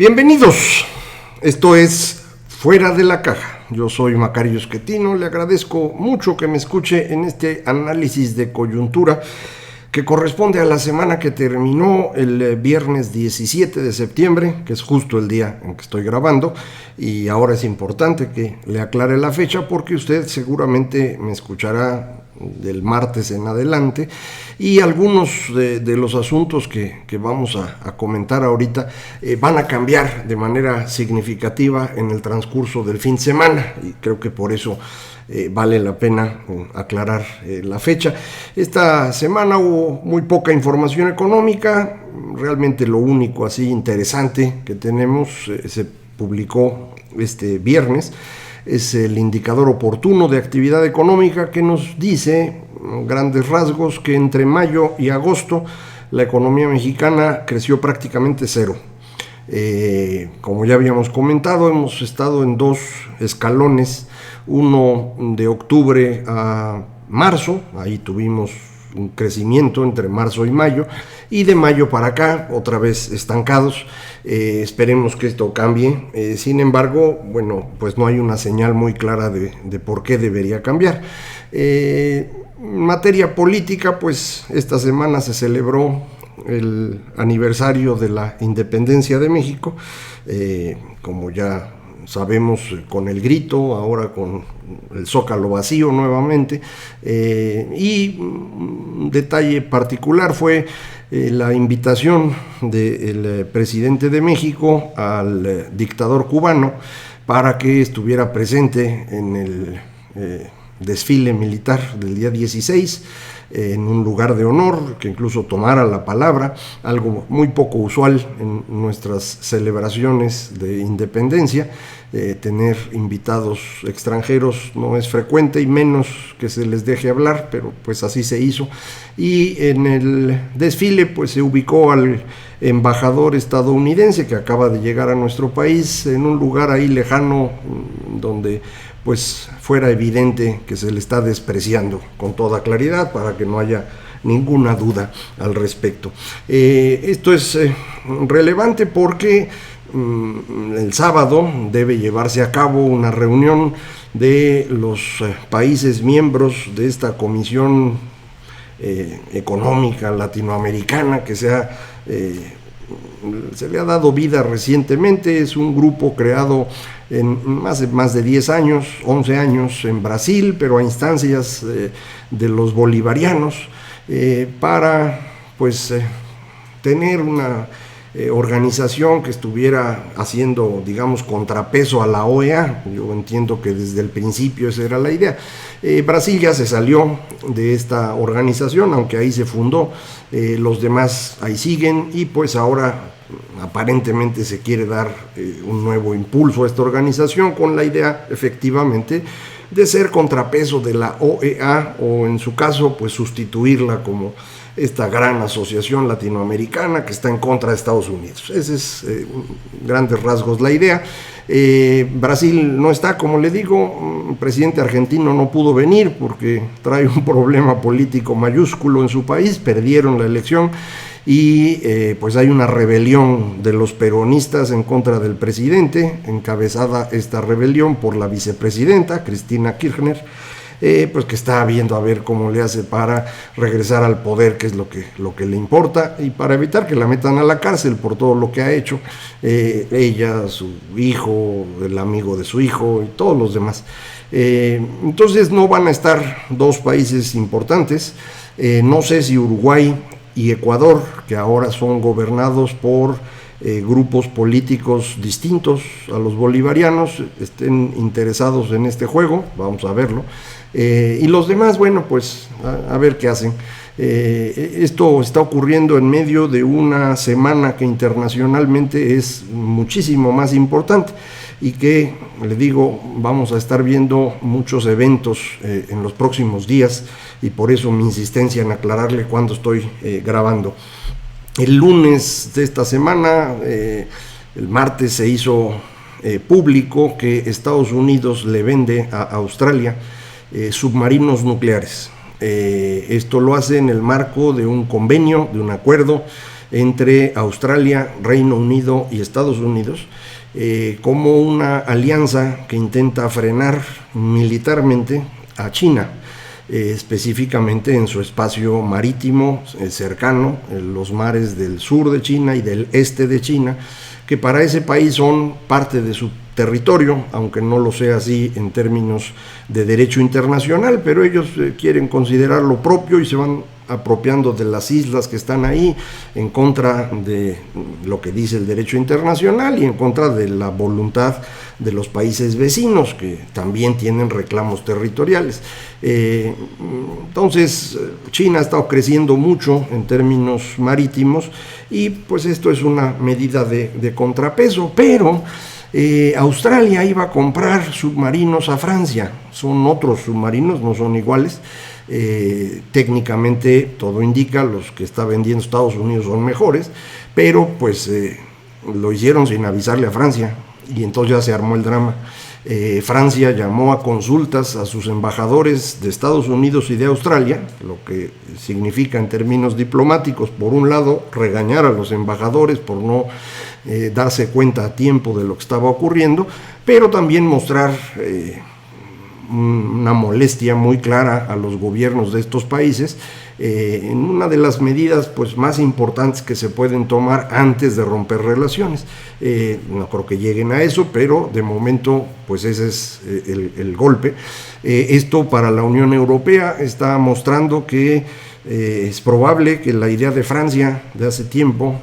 Bienvenidos, esto es Fuera de la Caja. Yo soy Macario Schettino, le agradezco mucho que me escuche en este análisis de coyuntura que corresponde a la semana que terminó el viernes 17 de septiembre, que es justo el día en que estoy grabando, y ahora es importante que le aclare la fecha porque usted seguramente me escuchará del martes en adelante, y algunos de los asuntos que vamos a comentar ahorita van a cambiar de manera significativa en el transcurso del fin de semana, y creo que por eso vale la pena aclarar la fecha. Esta semana hubo muy poca información económica, realmente lo único así interesante que tenemos se publicó este viernes. Es el indicador oportuno de actividad económica que nos dice, grandes rasgos, que entre mayo y agosto la economía mexicana creció prácticamente cero. Como ya habíamos comentado, hemos estado en dos escalones, uno de octubre a marzo, ahí tuvimos un crecimiento entre marzo y mayo, y de mayo para acá otra vez estancados. Esperemos que esto cambie. Sin embargo, bueno, pues no hay una señal muy clara de por qué debería cambiar. En materia política, pues esta semana se celebró el aniversario de la independencia de México, como ya sabemos, con el grito, ahora con el Zócalo vacío nuevamente, y un detalle particular fue la invitación del presidente de México al dictador cubano para que estuviera presente en el desfile militar del día 16, en un lugar de honor, que incluso tomara la palabra, algo muy poco usual en nuestras celebraciones de independencia. Tener invitados extranjeros no es frecuente, y menos que se les deje hablar, pero pues así se hizo. Y en el desfile pues se ubicó al embajador estadounidense que acaba de llegar a nuestro país, en un lugar ahí lejano donde pues fuera evidente que se le está despreciando con toda claridad, para que no haya ninguna duda al respecto. Esto es relevante porque el sábado debe llevarse a cabo una reunión de los países miembros de esta Comisión Económica Latinoamericana que se le ha dado vida recientemente. Es un grupo creado en más de 10 años, 11 años en Brasil, pero a instancias de los bolivarianos, para pues tener una organización que estuviera haciendo, digamos, contrapeso a la OEA. Yo entiendo que desde el principio esa era la idea. Brasil ya se salió de esta organización, aunque ahí se fundó. Los demás ahí siguen, y pues ahora aparentemente se quiere dar un nuevo impulso a esta organización, con la idea efectivamente de ser contrapeso de la OEA, o en su caso pues sustituirla como esta gran asociación latinoamericana que está en contra de Estados Unidos. Esa es grandes rasgos la idea. Brasil no está, como le digo. El presidente argentino no pudo venir porque trae un problema político mayúsculo en su país, perdieron la elección, y pues hay una rebelión de los peronistas en contra del presidente, encabezada esta rebelión por la vicepresidenta Cristina Kirchner, pues que está viendo a ver cómo le hace para regresar al poder, que es lo que le importa, y para evitar que la metan a la cárcel por todo lo que ha hecho, ella, su hijo, el amigo de su hijo y todos los demás. Entonces no van a estar dos países importantes. No sé si Uruguay y Ecuador, que ahora son gobernados por grupos políticos distintos a los bolivarianos, estén interesados en este juego. Vamos a verlo. Y los demás, bueno, pues a ver qué hacen. Esto está ocurriendo en medio de una semana que internacionalmente es muchísimo más importante, y que, le digo, vamos a estar viendo muchos eventos en los próximos días, y por eso mi insistencia en aclararle cuándo estoy grabando. El lunes de esta semana, el martes, se hizo público que Estados Unidos le vende a Australia submarinos nucleares. Esto lo hace en el marco de un convenio, de un acuerdo entre Australia, Reino Unido y Estados Unidos, como una alianza que intenta frenar militarmente a China, específicamente en su espacio marítimo cercano, en los mares del sur de China y del este de China, que para ese país son parte de su territorio, aunque no lo sea así en términos de derecho internacional, pero ellos quieren considerarlo propio y se van apropiando de las islas que están ahí en contra de lo que dice el derecho internacional y en contra de la voluntad de los países vecinos que también tienen reclamos territoriales. Entonces China ha estado creciendo mucho en términos marítimos y pues esto es una medida de contrapeso, pero Australia iba a comprar submarinos a Francia, son otros submarinos, no son iguales. Técnicamente todo indica, los que está vendiendo Estados Unidos son mejores, pero pues lo hicieron sin avisarle a Francia y entonces ya se armó el drama. Francia llamó a consultas a sus embajadores de Estados Unidos y de Australia, lo que significa en términos diplomáticos, por un lado, regañar a los embajadores por no darse cuenta a tiempo de lo que estaba ocurriendo, pero también mostrar una molestia muy clara a los gobiernos de estos países en una de las medidas pues más importantes que se pueden tomar antes de romper relaciones. No creo que lleguen a eso, pero de momento pues ese es el golpe. Esto para la Unión Europea está mostrando que es probable que la idea de Francia de hace tiempo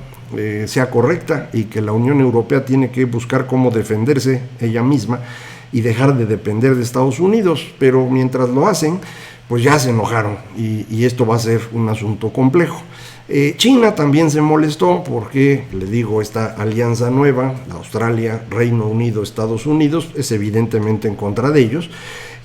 sea correcta y que la Unión Europea tiene que buscar cómo defenderse ella misma y dejar de depender de Estados Unidos, pero mientras lo hacen, pues ya se enojaron y esto va a ser un asunto complejo. China también se molestó porque, le digo, esta alianza nueva, Australia, Reino Unido, Estados Unidos, es evidentemente en contra de ellos,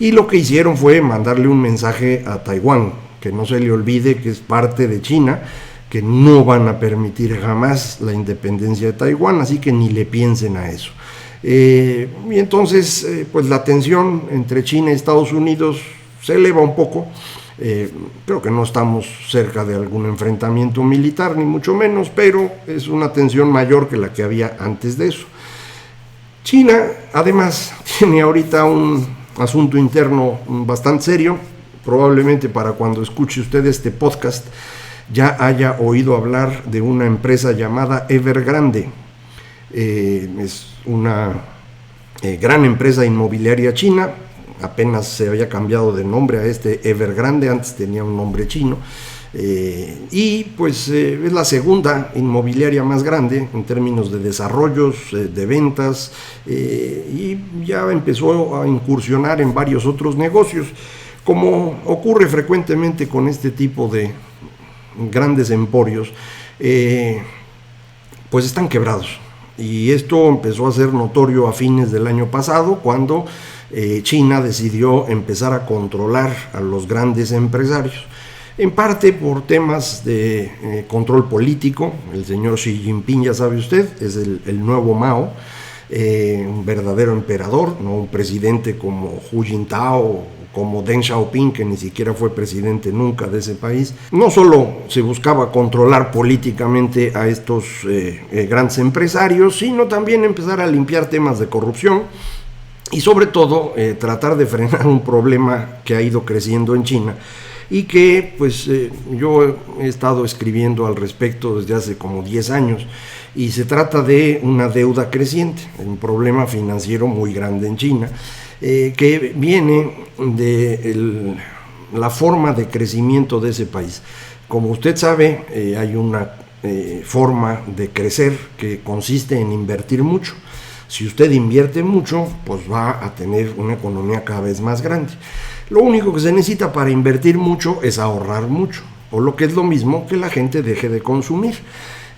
y lo que hicieron fue mandarle un mensaje a Taiwán, que no se le olvide que es parte de China, que no van a permitir jamás la independencia de Taiwán, así que ni le piensen a eso. Y entonces pues la tensión entre China y Estados Unidos se eleva un poco. Creo que no estamos cerca de algún enfrentamiento militar ni mucho menos, pero es una tensión mayor que la que había antes de eso. China además tiene ahorita un asunto interno bastante serio. Probablemente para cuando escuche usted este podcast ya haya oído hablar de una empresa llamada Evergrande. Es una gran empresa inmobiliaria china, apenas se había cambiado de nombre a este Evergrande, antes tenía un nombre chino, y pues es la segunda inmobiliaria más grande en términos de desarrollos, de ventas, y ya empezó a incursionar en varios otros negocios, como ocurre frecuentemente con este tipo de grandes emporios, pues están quebrados. Y esto empezó a ser notorio a fines del año pasado, cuando China decidió empezar a controlar a los grandes empresarios, en parte por temas de control político. El señor Xi Jinping, ya sabe usted, es el nuevo Mao, un verdadero emperador, no un presidente como Hu Jintao, como Deng Xiaoping, que ni siquiera fue presidente nunca de ese país. No solo se buscaba controlar políticamente a estos grandes empresarios, sino también empezar a limpiar temas de corrupción y sobre todo tratar de frenar un problema que ha ido creciendo en China y que pues yo he estado escribiendo al respecto desde hace como 10 años, y se trata de una deuda creciente, un problema financiero muy grande en China, que viene de la forma de crecimiento de ese país. Como usted sabe, hay una forma de crecer que consiste en invertir mucho. Si usted invierte mucho, pues va a tener una economía cada vez más grande. Lo único que se necesita para invertir mucho es ahorrar mucho, o lo que es lo mismo, que la gente deje de consumir.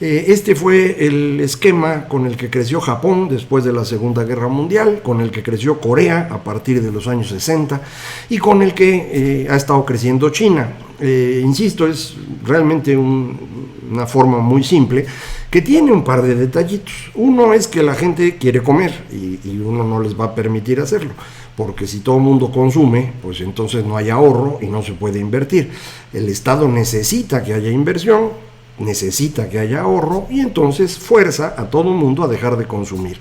Este fue el esquema con el que creció Japón después de la Segunda Guerra Mundial, con el que creció Corea a partir de los años 60 y con el que ha estado creciendo China. Insisto, es realmente una forma muy simple que tiene un par de detallitos. Uno es que la gente quiere comer y uno no les va a permitir hacerlo, porque si todo el mundo consume, pues entonces no hay ahorro y no se puede invertir. El Estado necesita que haya inversión, necesita que haya ahorro y entonces fuerza a todo el mundo a dejar de consumir.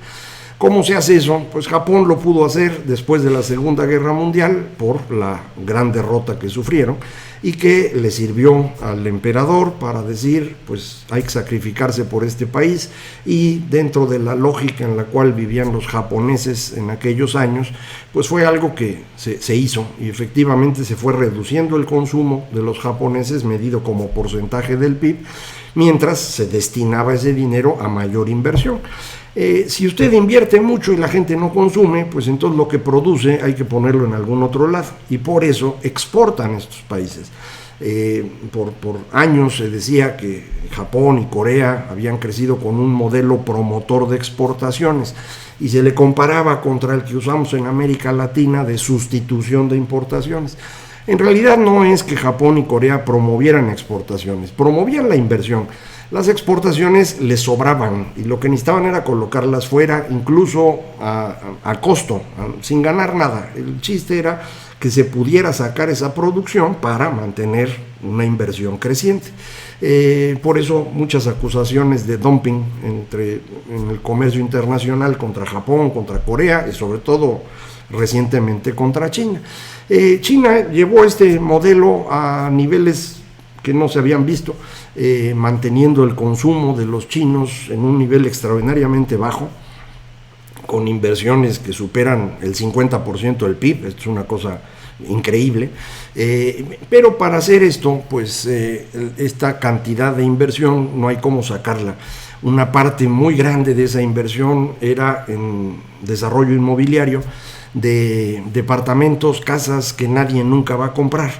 ¿Cómo se hace eso? Pues Japón lo pudo hacer después de la Segunda Guerra Mundial por la gran derrota que sufrieron y que le sirvió al emperador para decir, pues hay que sacrificarse por este país, y dentro de la lógica en la cual vivían los japoneses en aquellos años, pues fue algo que se hizo y efectivamente se fue reduciendo el consumo de los japoneses medido como porcentaje del PIB, mientras se destinaba ese dinero a mayor inversión. Si usted invierte mucho y la gente no consume, pues entonces lo que produce hay que ponerlo en algún otro lado, y por eso exportan estos países. Por años se decía que Japón y Corea habían crecido con un modelo promotor de exportaciones y se le comparaba contra el que usamos en América Latina de sustitución de importaciones. En realidad no es que Japón y Corea promovieran exportaciones, promovían la inversión. Las exportaciones les sobraban y lo que necesitaban era colocarlas fuera, incluso a costo, sin ganar nada. El chiste era que se pudiera sacar esa producción para mantener una inversión creciente. Por eso muchas acusaciones de dumping en el comercio internacional contra Japón, contra Corea y sobre todo recientemente contra China. China llevó este modelo a niveles que no se habían visto, manteniendo el consumo de los chinos en un nivel extraordinariamente bajo, con inversiones que superan el 50% del PIB. Esto es una cosa increíble, pero para hacer esto, pues esta cantidad de inversión no hay cómo sacarla. Una parte muy grande de esa inversión era en desarrollo inmobiliario, de departamentos, casas que nadie nunca va a comprar.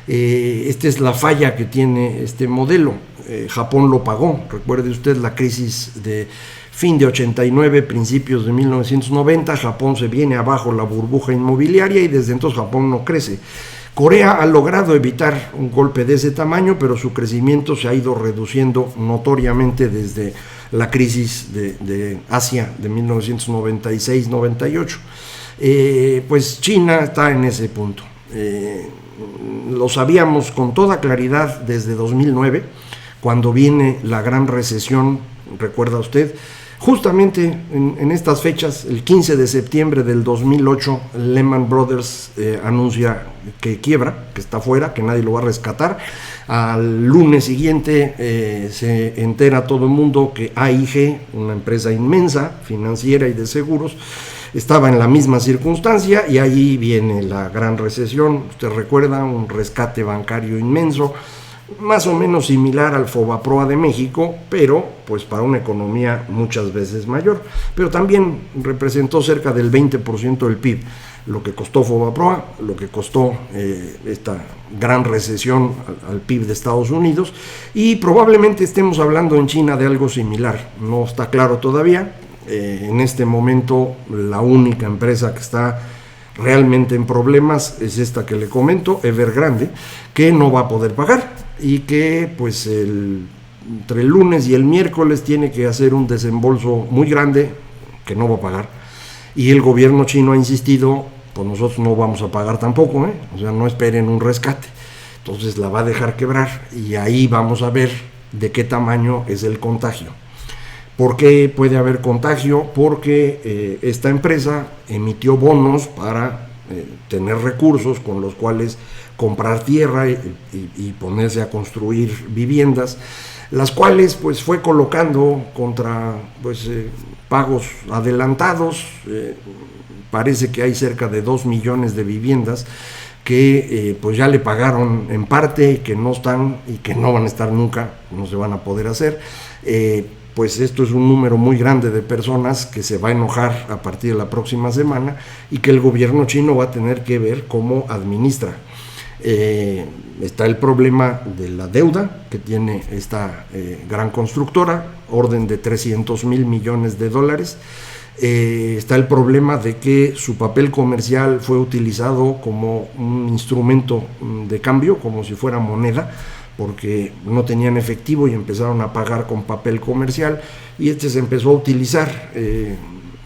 Esta es la falla que tiene este modelo. Japón lo pagó. Recuerde usted la crisis de fin de 89, principios de 1990, Japón se viene abajo la burbuja inmobiliaria y desde entonces Japón no crece. Corea ha logrado evitar un golpe de ese tamaño, pero su crecimiento se ha ido reduciendo notoriamente desde la crisis de Asia de 1996-98. Pues China está en ese punto. Lo sabíamos con toda claridad desde 2009, cuando viene la gran recesión, recuerda usted. Justamente en estas fechas, el 15 de septiembre del 2008, Lehman Brothers anuncia que quiebra, que está fuera, que nadie lo va a rescatar. Al lunes siguiente se entera todo el mundo que AIG, una empresa inmensa, financiera y de seguros, estaba en la misma circunstancia y ahí viene la gran recesión. Usted recuerda, un rescate bancario inmenso, más o menos similar al Fobaproa de México, pero pues para una economía muchas veces mayor, pero también representó cerca del 20% del PIB, lo que costó Fobaproa, lo que costó esta gran recesión al PIB de Estados Unidos, y probablemente estemos hablando en China de algo similar, no está claro todavía. En este momento la única empresa que está realmente en problemas es esta que le comento, Evergrande, que no va a poder pagar y que pues entre el lunes y el miércoles tiene que hacer un desembolso muy grande que no va a pagar, y el gobierno chino ha insistido, pues nosotros no vamos a pagar tampoco, o sea, no esperen un rescate. Entonces la va a dejar quebrar y ahí vamos a ver de qué tamaño es el contagio. ¿Por qué puede haber contagio? Porque esta empresa emitió bonos para tener recursos con los cuales comprar tierra y ponerse a construir viviendas, las cuales pues fue colocando contra pues pagos adelantados. Parece que hay cerca de 2 millones de viviendas que pues ya le pagaron en parte y que no están y que no van a estar nunca, no se van a poder hacer. Pues esto es un número muy grande de personas que se va a enojar a partir de la próxima semana y que el gobierno chino va a tener que ver cómo administra. Está el problema de la deuda que tiene esta gran constructora, orden de 300,000 millones de dólares. Está el problema de que su papel comercial fue utilizado como un instrumento de cambio, como si fuera moneda, porque no tenían efectivo y empezaron a pagar con papel comercial, y se empezó a utilizar.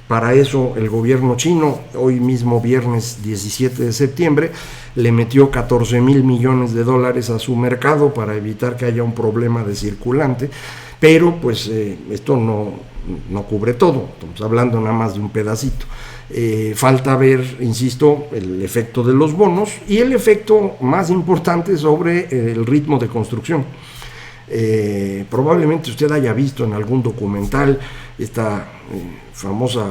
Para eso el gobierno chino, hoy mismo viernes 17 de septiembre, le metió 14,000 millones de dólares a su mercado para evitar que haya un problema de circulante, pero pues esto no cubre todo, estamos hablando nada más de un pedacito. Falta ver, insisto, el efecto de los bonos y el efecto más importante sobre el ritmo de construcción. Probablemente usted haya visto en algún documental esta famosa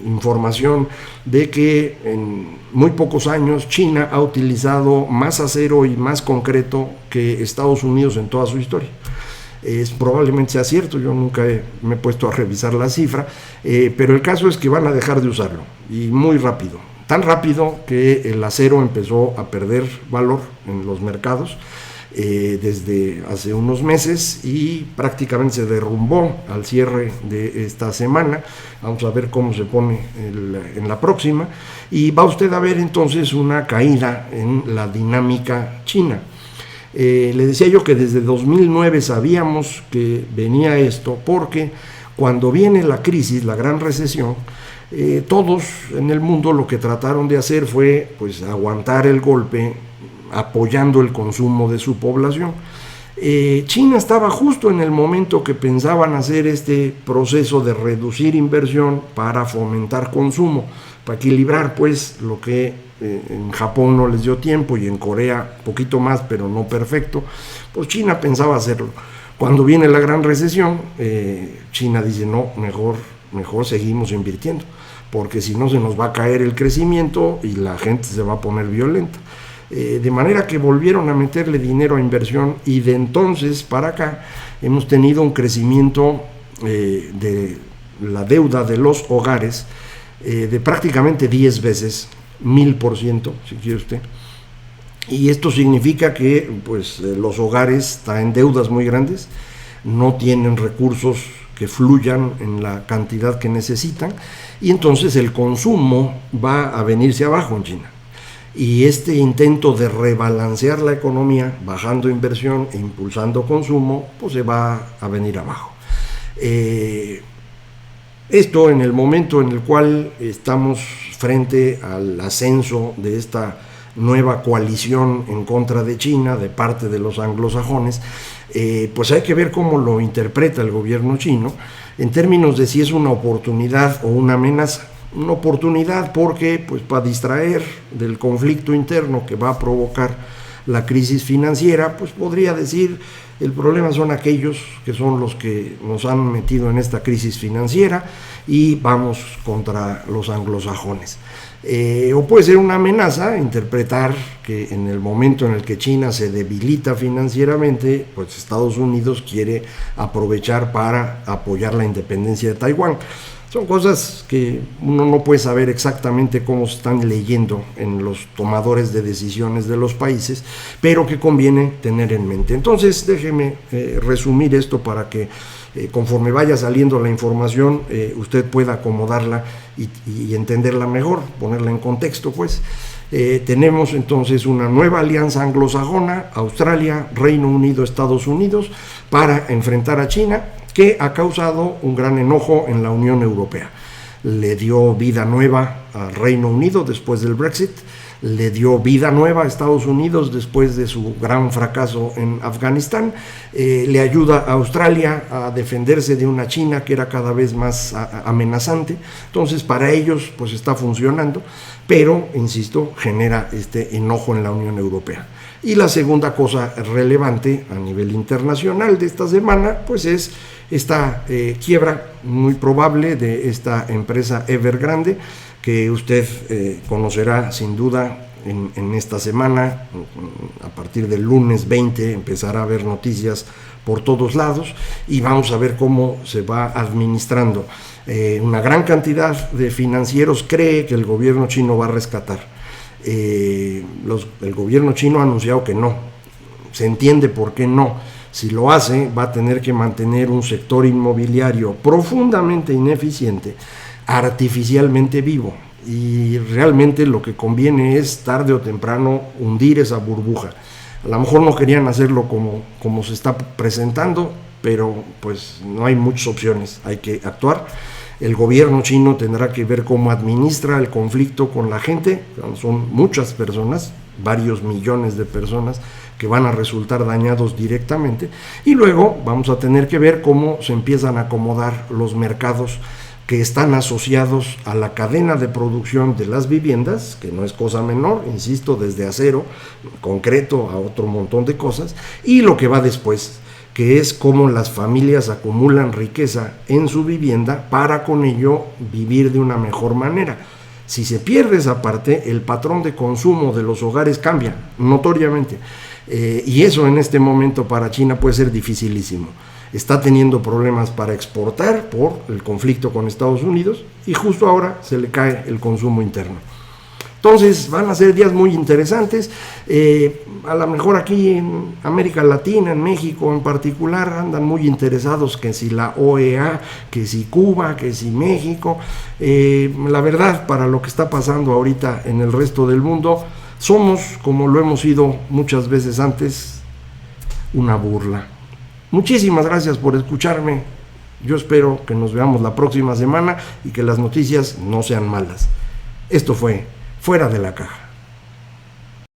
información de que en muy pocos años China ha utilizado más acero y más concreto que Estados Unidos en toda su historia. Probablemente sea cierto, yo nunca me he puesto a revisar la cifra, pero el caso es que van a dejar de usarlo, y muy rápido, tan rápido que el acero empezó a perder valor en los mercados desde hace unos meses y prácticamente se derrumbó al cierre de esta semana. Vamos a ver cómo se pone en la próxima, y va usted a ver entonces una caída en la dinámica china. Le decía yo que desde 2009 sabíamos que venía esto, porque cuando viene la crisis, la gran recesión, todos en el mundo lo que trataron de hacer fue pues aguantar el golpe, apoyando el consumo de su población. China estaba justo en el momento que pensaban hacer este proceso de reducir inversión para fomentar consumo, para equilibrar pues lo que en Japón no les dio tiempo y en Corea poquito más, pero no perfecto. Pues China pensaba hacerlo. Cuando viene la gran recesión, China dice no, mejor seguimos invirtiendo, porque si no se nos va a caer el crecimiento y la gente se va a poner violenta. De manera que volvieron a meterle dinero a inversión, y de entonces para acá hemos tenido un crecimiento de la deuda de los hogares de prácticamente 10 veces, 1000%, si quiere usted. Y esto significa que pues, los hogares traen deudas muy grandes, no tienen recursos que fluyan en la cantidad que necesitan, y entonces el consumo va a venirse abajo en China. Y este intento de rebalancear la economía, bajando inversión e impulsando consumo, pues se va a venir abajo. Esto en el momento en el cual estamos frente al ascenso de esta nueva coalición en contra de China de parte de los anglosajones, pues hay que ver cómo lo interpreta el gobierno chino en términos de si es una oportunidad o una amenaza. Una oportunidad porque pues para distraer del conflicto interno que va a provocar la crisis financiera, pues podría decir el problema son aquellos que son los que nos han metido en esta crisis financiera y vamos contra los anglosajones. O puede ser una amenaza, interpretar que en el momento en el que China se debilita financieramente, pues Estados Unidos quiere aprovechar para apoyar la independencia de Taiwán. Son cosas que uno no puede saber exactamente cómo se están leyendo en los tomadores de decisiones de los países, pero que conviene tener en mente. Entonces, déjeme resumir esto para que conforme vaya saliendo la información, usted pueda acomodarla y entenderla mejor, ponerla en contexto, pues. Tenemos entonces una nueva alianza anglosajona, Australia, Reino Unido, Estados Unidos, para enfrentar a China, que ha causado un gran enojo en la Unión Europea. Le dio vida nueva al Reino Unido después del Brexit, le dio vida nueva a Estados Unidos después de su gran fracaso en Afganistán, le ayuda a Australia a defenderse de una China que era cada vez más amenazante. Entonces para ellos pues está funcionando, pero insisto, genera este enojo en la Unión Europea. Y la segunda cosa relevante a nivel internacional de esta semana pues es esta quiebra muy probable de esta empresa Evergrande, que usted conocerá sin duda en esta semana. A partir del lunes 20 empezará a haber noticias por todos lados y vamos a ver cómo se va administrando. Una gran cantidad de financieros cree que el gobierno chino va a rescatar. El gobierno chino ha anunciado que no. Se entiende por qué no. Si lo hace, va a tener que mantener un sector inmobiliario profundamente ineficiente, artificialmente vivo, y realmente lo que conviene es tarde o temprano hundir esa burbuja. A lo mejor no querían hacerlo como se está presentando, pero pues no hay muchas opciones, hay que actuar. El gobierno chino tendrá que ver cómo administra el conflicto con la gente. Son muchas personas, varios millones de personas que van a resultar dañados directamente. Y luego vamos a tener que ver cómo se empiezan a acomodar los mercados que están asociados a la cadena de producción de las viviendas, que no es cosa menor, insisto, desde acero, concreto, a otro montón de cosas, y lo que va después, que es cómo las familias acumulan riqueza en su vivienda para con ello vivir de una mejor manera. Si se pierde esa parte, el patrón de consumo de los hogares cambia notoriamente, y eso en este momento para China puede ser dificilísimo. Está teniendo problemas para exportar por el conflicto con Estados Unidos y justo ahora se le cae el consumo interno. Entonces van a ser días muy interesantes. A lo mejor aquí en América Latina, en México en particular, andan muy interesados que si la OEA, que si Cuba, que si México. La verdad, para lo que está pasando ahorita en el resto del mundo, somos, como lo hemos sido muchas veces antes, una burla. Muchísimas gracias por escucharme. Yo espero que nos veamos la próxima semana y que las noticias no sean malas. Esto fue Fuera de la Caja.